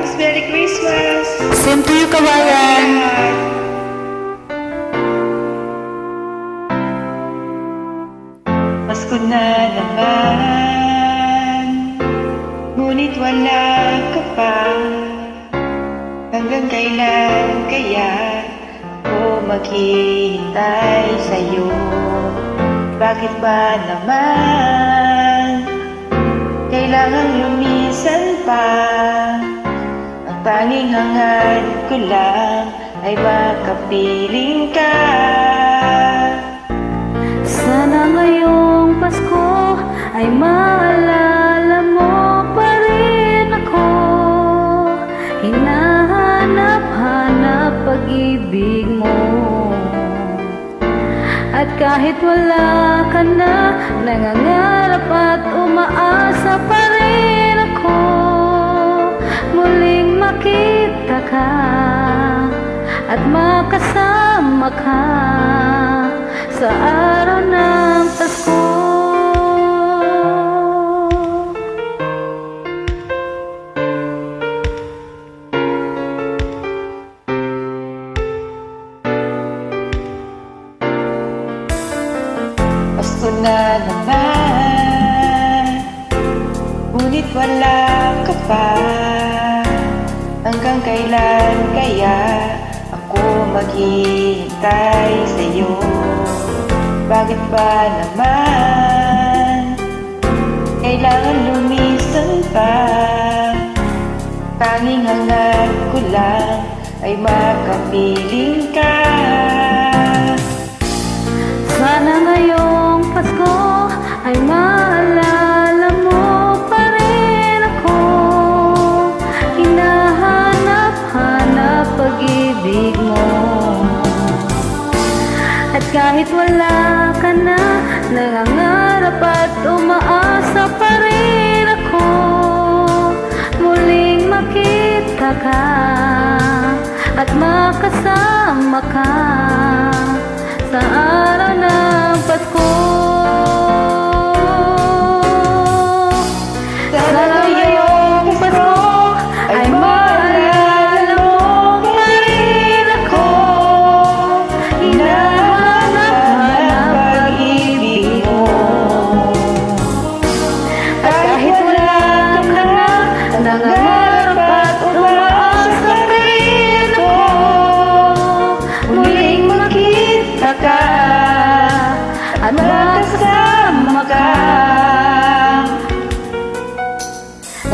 advance Merry Christmas! Same to you, kabayan. Pasko na naman, ngunit wala ka pa. Hanggang kailan kaya ako maghihintay sa'yo? Bakit ba naman kailangan lumisan pa? Ang tanging hangad ko lang ay makapiling ka. Sana ngayong Pasko ay maalala mo pa rin ako. Hinahanap-hanap pag-ibig mo. At kahit wala ka na, nangangarap at umaasa pa rin ako. Muling makita ka at makasama ka sa araw ng Pasko. Pasko na naman, ngunit wala ka pa. Hanggang kailan kaya ako maghihintay sa'yo? Bakit ba naman kailangan lumisan pa? Tanging hangad ko lang ay makapiling ka. Sana ngayong Pasko ay maalala mo pa rin ako. Hinahanap-hanap pag-ibig mo. At kahit wala ka na, nangangarap at umaasa pa rin ako. Muling makita ka at makasama ka sa araw ng Pasko. Sana ngayong Pasko ay maalala mo pa rin ako. Hinahanap-hanap pag-ibig mo. At kahit wala ka na, nangangarap at umaasa pa rin ako. Muling makita ka at makasama ka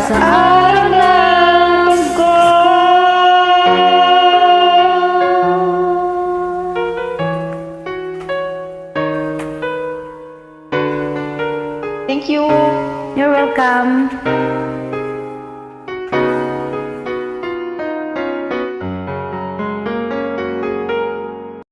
sa araw ng Pasko. Thank you. You're welcome.